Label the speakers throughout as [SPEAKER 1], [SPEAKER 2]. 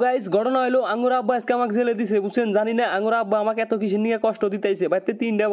[SPEAKER 1] Guys ঘটনা হলো আঙ্গুর আব্বা আজকে আমাকে জেলে দিছে বুঝছেন। জানি না আঙ্গুর আব্বা আমাকে এত কিসের নিয়ে কষ্ট দিতেছে। বাইতে তিনটা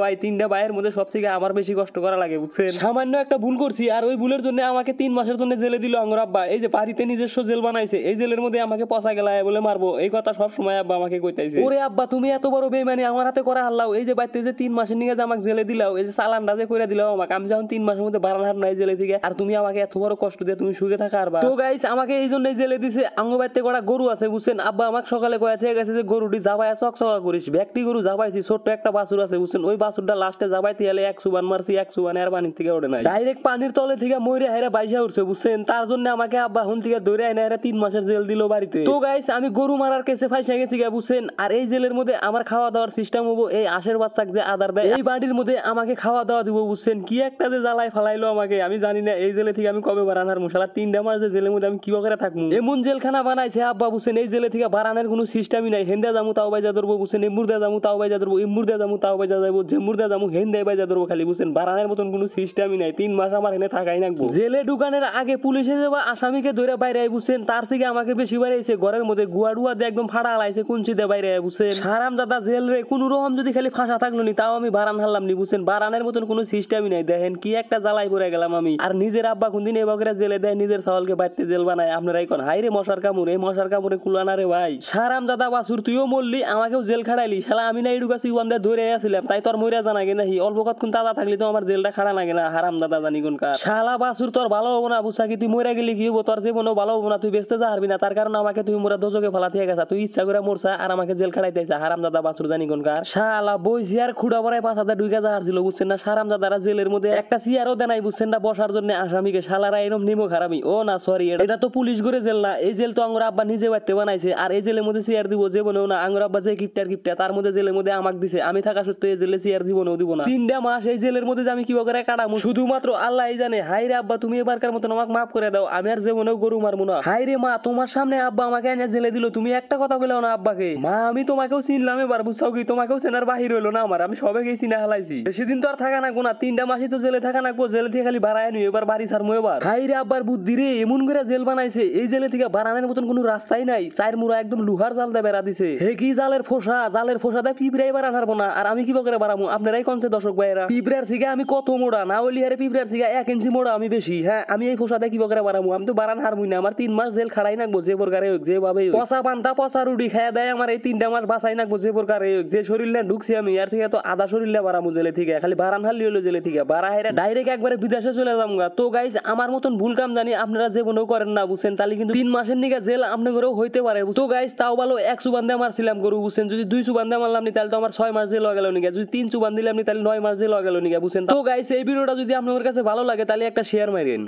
[SPEAKER 1] ভাইয়ের মধ্যে সবথেকে আমার বেশি কষ্ট করা লাগে বুঝছেন। সামান্য একটা ভুল করছি আর ওই ভুলের জন্য আমাকে 3 মাসের জন্য জেলে দিল আঙ্গুর আব্বা। এই যে বাড়িতে নিজস্ব জেল বানাইছে, এই জেলের মধ্যে আমাকে পচা গেলায় বলে মারবো, এই কথা সব সময় আব্বা আমাকে কইতাইছে। ওরে আব্বা তুমি এত বড় বেইমানি আমার হাতে করে হারলাও। এই যে বাইতে যে 3 মাসের নিয়ে যে আমাকে জেলে দিলাও, এই যে চালানটা যে কইরা দিলাও আমাকে, আমি যখন 3 মাসের মধ্যে বারান হার নাই জেলে থেকে, আর তুমি আমাকে এত বড় কষ্ট দিয়ে তুমি সুখে থাকা আরবা। তো গাইস আমাকে এই জন্যই জেলে দিছে। আঙ্গুর বাইতে করা গরু আছে বুঝছেন। আব্বা আমাকে সকালে কয়েছে গেছে যে গরুটি জাবাইয়া চকচকা করিস। ব্যক্তি গরু জাবাইছি, ছোট্ট একটা বাছুর আছে বুঝছেন। ওই বাছুরটা লাস্টে জাবাইতে গেলে 1 সুবান মারছি, 1 সুবানে আর পানির থেকে ওঠে নাই, ডাইরেক্ট পানির তলে থেকে মইরে হেরে বাইসা উঠছে বুঝছেন। তার জন্য আমাকে আব্বা হুন থেকে ধরে আইনা হেরে 3 মাসের জেল দিল বাড়িতে। তো গাইস আমি গরু মারার কেসে ফাইসা গেছি গা বুঝছেন। আর এই জেলের মধ্যে আমার খাওয়া দাওয়ার সিস্টেম হবো এই আশের বাচ্চাক যে আদার দেয়, এই বাড়ির মধ্যে আমাকে খাওয়া দাওয়া দিব বুঝছেন। কি একটা যে জ্বালায় ফালাইলো আমাকে, আমি জানি না এই জেলে থেকে আমি কবে বারানার মশলা 3টা মাস যে জেলের মধ্যে আমি কি করে থাকবো। এমন জেলখানা বানাইছে আব্বা বুঝছেন, এই জেলে থেকে বারানের কোনো সিস্টেমই নাই। হেন্দা জামু তাও বাইজা ধরবো বুঝছেন, এমুরদা জামু তাও বাইজা ধরবো, এমুরদা জামু তাও বাইজা যাবো, যেমুরদা জামু হেন্দা বাইজা ধরবো খালি বুঝছেন। বারানের মতন কোনো সিস্টেমই নাই। 3 মাস আমার হেনে থাকাই নাকবো। জেলে ঢুকানের আগে পুলিশে যাবা আসামিকে ধরে বাইরে আই বুঝছেন, তার থেকে আমাকে বেশি বাইরেছে ঘরের মধ্যে গুয়াডুয়া দিয়ে একদম ফাড়া লাইছে কুঞ্চিতে বাইরে আই বুঝছেন। সারাম দাদা জেল রে কোন রকম যদি খালি ফাঁসা থাকলো নি তাও আমি বারান হারলাম নি বুঝছেন। বারানের মতন কোনো সিস্টেমই নাই। দেখেন কি একটা জ্বালাই পড়ে গেলাম আমি। আর নিজের আব্বা কোনদিন এই বকরা জেলে দেয়, নিজের ছাওয়ালকে বাইতে জেল বানায়। আপনারাই কোন হাই রে মশার কামড়, এই মশার কামড়ে কুলানা রে ভাই। সারাম দাদা বাসুর তুইও মরলি, আমাকেও জেল খাড়াইলি। শালা আমি না এডুকাছি ওয়ান ধরে আসছিলাম, তাই তোর মইরা জানা গে নাহি। অল্প কতক্ষণ তাজা থাকলি তো আমার জেলটা খাড়া লাগে না। হারাম দাদা জানি কোন কার। শালা বাসুর তোর ভালো হবো না বুঝছা কি, তুই মরে গেলি কি হবো, তোর জীবনও ভালো হবো না, তুই বেঁচতে যা হারবি না। তার কারণে আমাকে তুই মোরা দোজকে ফালাতে গেছা, তুই ইচ্ছা করে মরছা আর আমাকে জেল খাড়াইতেছা। হারাম দাদা বাসুর জানি কোন কার। শালা বইছি আর খুঁড়া পড়ায় 5,000 ঢুকে যা হারছিল বুঝছেন না। সারাম দাদারা জেলের মধ্যে একটা চেয়ারও দেয় নাই বুঝছেন না বসার জন্য আসামিকে। শালারা এরকম নিমো খারামি। ও না সরি, এটা তো পুলিশ করে জেল না, এই জেল তো আঙ্গুর আব্বা নিজে বাইতে বানাইছে। আর এই জেলের মধ্যে চেয়ার দিব জীবনেও না। আঙ্গুর আব্বা যে গিফটার তার মধ্যে জেলের মধ্যে আমাকে দিছে। আমি থাকা সত্ত্বেও এই জেলে চেয়ার জীবনেও দিব না। 3টা মাস এই জেলের মধ্যে যে আমি কি করে কাটামু শুধুমাত্র আল্লাহই জানে। হাই রে আব্বা তুমি এবারকার মতন আমাকে মাফ করে দাও, আমি আর জীবনেও গরু মারবো না। হাই রে মা তোমার সামনে আব্বা আমাকে এনে জেলে দিল, তুমি একটা কথা বলেও না আব্বাকে। মা আমি তোমাকেও চিনলাম এবার বুঝছাও কি, তোমাকেও চেনার বাহির হইলো না আমার। আমি সবাইকে চিনা হালাইছি, বেশি দিন তো আর থাকা নাকবো না। 3টা মাসই তো জেলে থাকা নাকবো, জেলে থেকে খালি বাড়ায় নি এবার বাড়ি ছাড়মু এবার। হাই রে আব্বার বুদ্ধি রে, এমন করে জেল বানাইছে এই জেলে থেকে বাড়ানোর মতন কোনো রাস্তাই নাই। 4 মুড়া একদম লোহার জাল দিয়ে বেড়া দিছে। হে কি জালের ফোসা দিয়ে পিঁপড়াই বাড়ান হারবো না। আর আমি কি করে বাড়ামু আপনারাই কনছে দর্শক ভাইয়েরা। পিঁপড়ার থেকে আমি কত মোড়া না হলি হারে পিঁপড়ার থেকে 1 ইঞ্চি মোড়া আমি বেশি। হ্যাঁ আমি এই ফোসা দিয়ে কি করে বাড়ামু, আমি তো বাড়ান হারমুই না। আমার 3 মাস জেল খাড়াই নাকবো যে প্রকারে হোক, যেভাবে পচা পান্তা পচা রুটি খাইয়া দেয় আমার এই 3টা মাস বাঁচাই নাকবো যে প্রকারে হোক। যে শরীর না ঢুকছি আমি আর থেকে তো আধা শরীর না বাড়ামু জেলে থেকে, খালি বাড়ান হারলি হলো জেলে থেকে। বাড়া হেরা ডাইরেক্ট একবারে বিদেশে চলে যামগা। তো গাইস আমার মতন ভুল কাম জানি আপনারা জীবনেও করেন না বুঝছেন, তাহলে কিন্তু 3 মাসের নিকে জেল আপনাদেরও হইতে পারে। তো গাইস তাও ভালো 1 সুবান দিয়ে মারছিলাম গরু বুঝছেন। যদি 2 সুবান দিয়ে মারলাম নি তাহলে তো আমার 6 মাস জেল হয়ে গেল নিকা। যদি 3 সুবান দিলাম নি তাহলে 9 মাস জেল হয়ে গেল নিকা বুঝছেন। তো গাইস এই ভিডিওটা যদি আপনাদের কাছে ভালো লাগে তাহলে একটা শেয়ার মারেন।